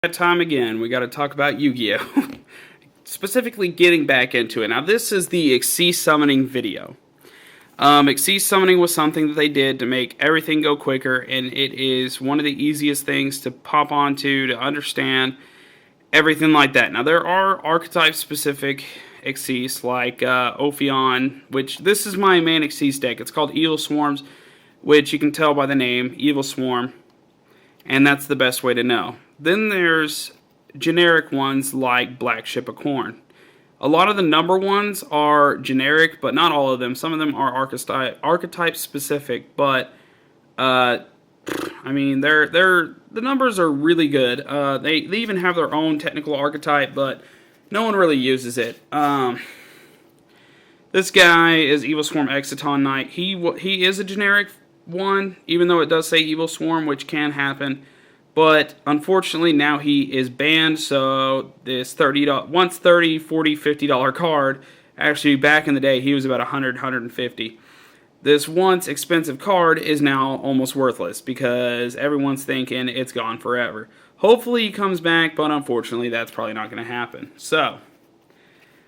That time again, we got to talk about Yu-Gi-Oh! Specifically getting back into it. Now this is the XYZ summoning video. XYZ summoning was something that they did to make everything go quicker, and it is one of the easiest things to pop onto, to understand, everything like that. Now there are archetype specific XYZ like Ophion, which this is my main XYZ deck. It's called Evil Swarms, which you can tell by the name, Evil Swarm, and that's the best way to know. Then there's generic ones like Black Ship of Corn. A lot of the number ones are generic, but not all of them. Some of them are archetype specific, but I mean the numbers are really good. They even have their own technical archetype, but no one really uses it. This guy is Evil Swarm Exciton Knight. He is a generic one, even though it does say Evil Swarm, which can happen. But unfortunately now he is banned, so this once $30, $40, $50 card, actually back in the day he was about $100, $150. This once expensive card is now almost worthless because everyone's thinking it's gone forever. Hopefully he comes back, but unfortunately that's probably not going to happen. So,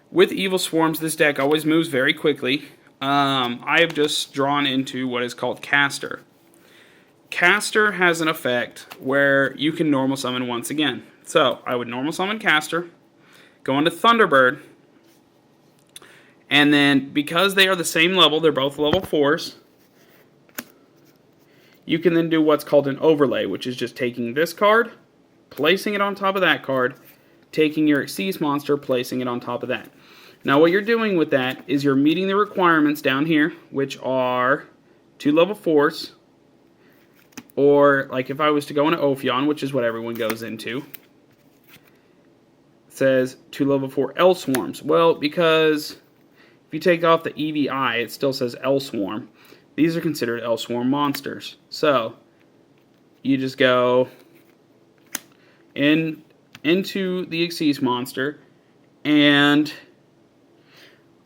with Evil Swarms, this deck always moves very quickly. I have just drawn into what is called Caster. Caster has an effect where you can normal summon once again. So, I would normal summon Caster, go into Thunderbird, and then because they are the same level, they're both level 4s, you can then do what's called an overlay, which is just taking this card, placing it on top of that card, taking your XYZ monster, placing it on top of that. Now what you're doing with that is you're meeting the requirements down here, which are 2 level 4s, or, like, if I was to go into Ophion, which is what everyone goes into, it says 2 level 4 L Swarms. Well, because if you take off the EVI, it still says L Swarm. These are considered L Swarm monsters. So, you just go into the XYZ monster, and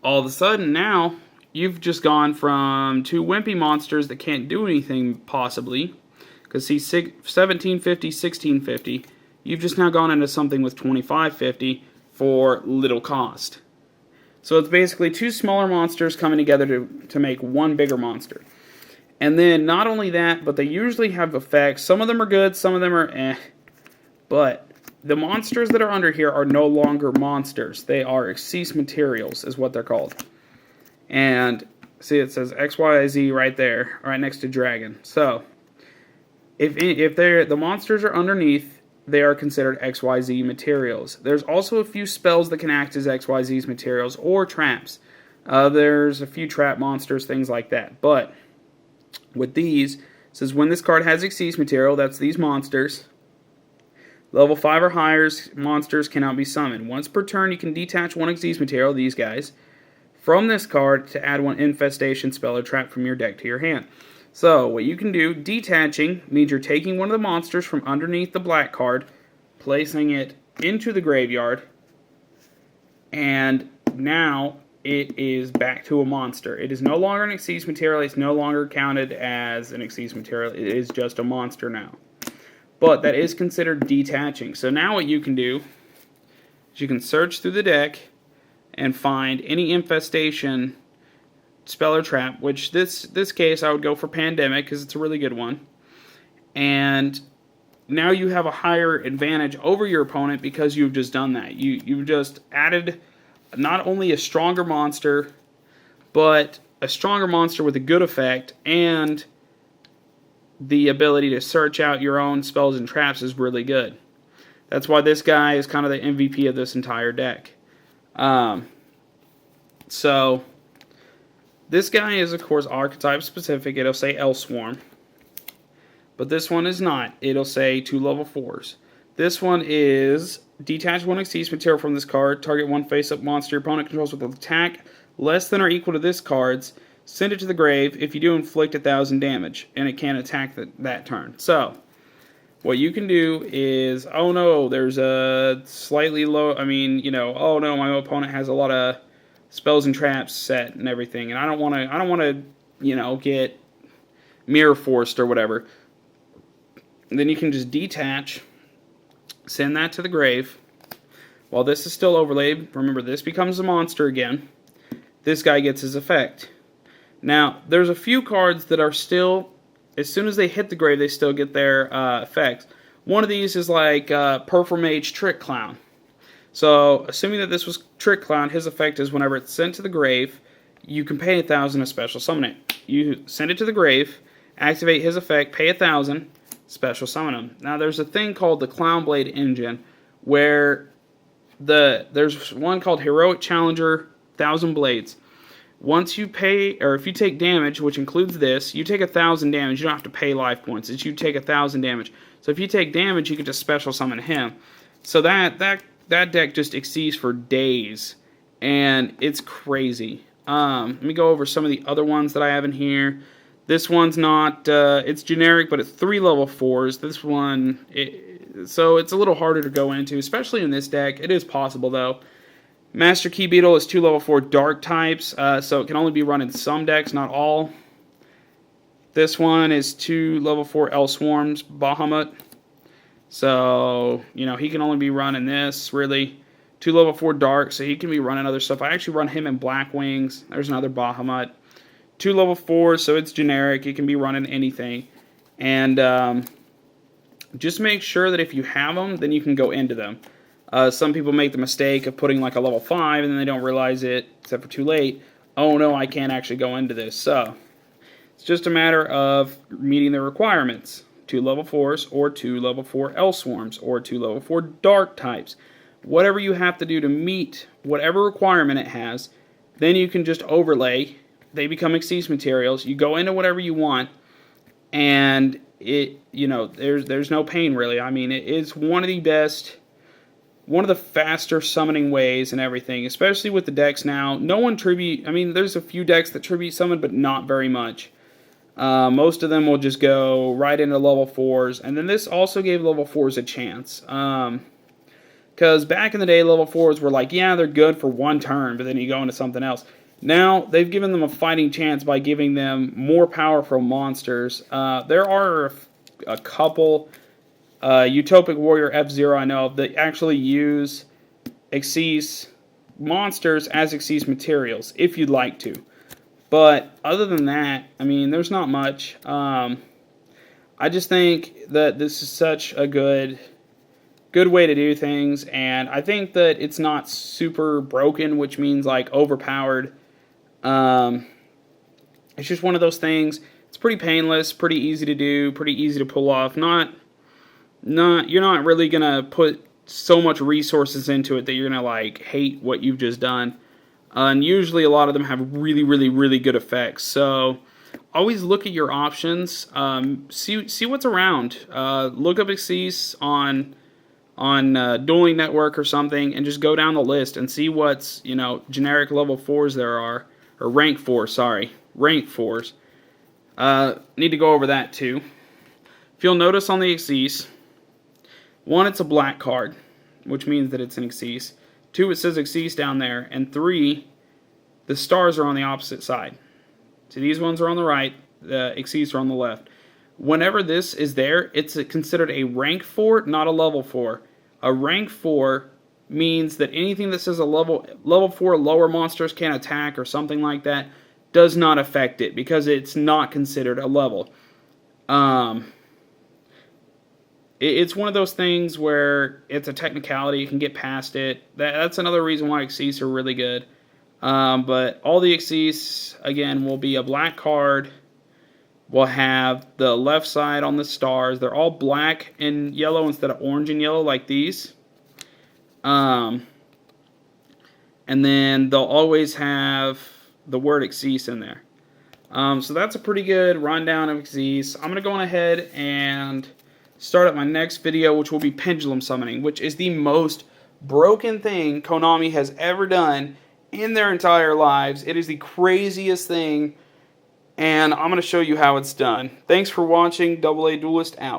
all of a sudden now, you've just gone from 2 wimpy monsters that can't do anything, possibly, because see, 1750, 1650, you've just now gone into something with 2550 for little cost. So it's basically 2 smaller monsters coming together to make 1 bigger monster. And then not only that, but they usually have effects. Some of them are good, some of them are eh. But the monsters that are under here are no longer monsters. They are XYZ materials, is what they're called. And see, it says XYZ right there, right next to Dragon. So, if the monsters are underneath, they are considered XYZ materials. There's also a few spells that can act as XYZ's materials, or traps. There's a few trap monsters, things like that. But with these, it says when this card has XYZ material, that's these monsters. Level 5 or higher monsters cannot be summoned. Once per turn, you can detach 1 XYZ material, these guys, from this card to add 1 infestation spell or trap from your deck to your hand. So, what you can do, detaching, means you're taking one of the monsters from underneath the black card, placing it into the graveyard, and now it is back to a monster. It is no longer an XYZ material, it's no longer counted as an XYZ material, it is just a monster now. But that is considered detaching. So now what you can do is you can search through the deck and find any infestation spell or trap, which this case I would go for Pandemic because it's a really good one. And now you have a higher advantage over your opponent because you've just done that. You've just added not only a stronger monster, but a stronger monster with a good effect, and the ability to search out your own spells and traps is really good. That's why this guy is kind of the MVP of this entire deck. So, this guy is, of course, archetype specific. It'll say L Swarm. But this one is not. It'll say 2 level 4s. This one is detach 1 XYZ material from this card. Target 1 face-up monster your opponent controls with an attack less than or equal to this card's. Send it to the grave. If you do, inflict 1,000 damage. And it can't attack that turn. So, what you can do is, oh no, there's a slightly low, oh no, my opponent has a lot of spells and traps set and everything, and I don't want to, get mirror forced or whatever. And then you can just detach Send that to the grave. While this is still overlaid, remember this becomes a monster again. This guy gets his effect. Now, there's a few cards that are still, as soon as they hit the grave, they still get their effects. One of these is like Perfomage Trick Clown. So, assuming that this was Trick Clown, his effect is whenever it's sent to the grave, you can pay 1,000 to special summon it. You send it to the grave, activate his effect, pay 1,000, special summon him. Now, there's a thing called the Clown Blade Engine, where there's one called Heroic Challenger 1,000 Blades. Once you pay, or if you take damage, which includes this, you take 1,000 damage. You don't have to pay life points. It's you take 1,000 damage. So if you take damage, you can just special summon him. So that deck just exceeds for days, and it's crazy. Let me go over some of the other ones that I have in here. This one's not, it's generic, but it's 3 level 4s. This one, so it's a little harder to go into, especially in this deck. It is possible, though. Master Key Beetle is 2 level 4 dark types, so it can only be run in some decks, not all. This one is 2 level 4 L Swarms, Bahamut. So, you know, he can only be run in this, really. 2 level 4 dark, so he can be running other stuff. I actually run him in Black Wings. There's another Bahamut. 2 level 4, so it's generic. It can be running anything. And just make sure that if you have them, then you can go into them. Some people make the mistake of putting like a level 5 and then they don't realize it, except for too late. Oh no, I can't actually go into this. So, it's just a matter of meeting the requirements. 2 level 4s or 2 level 4 L Swarms or 2 level 4 dark types. Whatever you have to do to meet whatever requirement it has, then you can just overlay. They become Xyz materials. You go into whatever you want, and it, you know, there's no pain really. I mean, it's one of the best, one of the faster summoning ways and everything, especially with the decks now. No one tribute, I mean, there's a few decks that tribute summon, but not very much. Most of them will just go right into level 4s, and then this also gave level 4s a chance. Because back in the day, level 4s were like, yeah, they're good for one turn, but then you go into something else. Now, they've given them a fighting chance by giving them more powerful monsters. There are a couple, Utopic Warrior F-Zero I know of, that actually use Xyz monsters as Xyz materials, if you'd like to. But other than that, I mean, there's not much. I just think that this is such a good way to do things, and I think that it's not super broken, which means like overpowered. It's just one of those things. It's pretty painless, pretty easy to do, pretty easy to pull off. You're not really gonna put so much resources into it that you're gonna like hate what you've just done. And usually a lot of them have really, really, really good effects. So always look at your options. See what's around. Look up Xyz on Dueling Network or something, and just go down the list and see what's, you know, generic level 4s there are, or rank 4s, sorry, rank 4s. Need to go over that too. If you'll notice on the Xyz, 1, it's a black card, which means that it's an Xyz. 2, it says Xyz down there, and 3, the stars are on the opposite side. So these ones are on the right, the Xyz are on the left. Whenever this is there, it's considered a rank 4, not a level 4. A rank 4 means that anything that says a level 4 lower monsters can't attack or something like that does not affect it, because it's not considered a level. It's one of those things where it's a technicality, you can get past it. That's another reason why Xyz are really good. But all the Xyz, again, will be a black card. We'll have the left side on the stars. They're all black and yellow instead of orange and yellow like these. And then they'll always have the word Xyz in there. So that's a pretty good rundown of Xyz. I'm going to go on ahead and start up my next video, which will be pendulum summoning, which is the most broken thing Konami has ever done in their entire lives. It is the craziest thing, and I'm going to show you how it's done. Thanks for watching. AA Duelist out.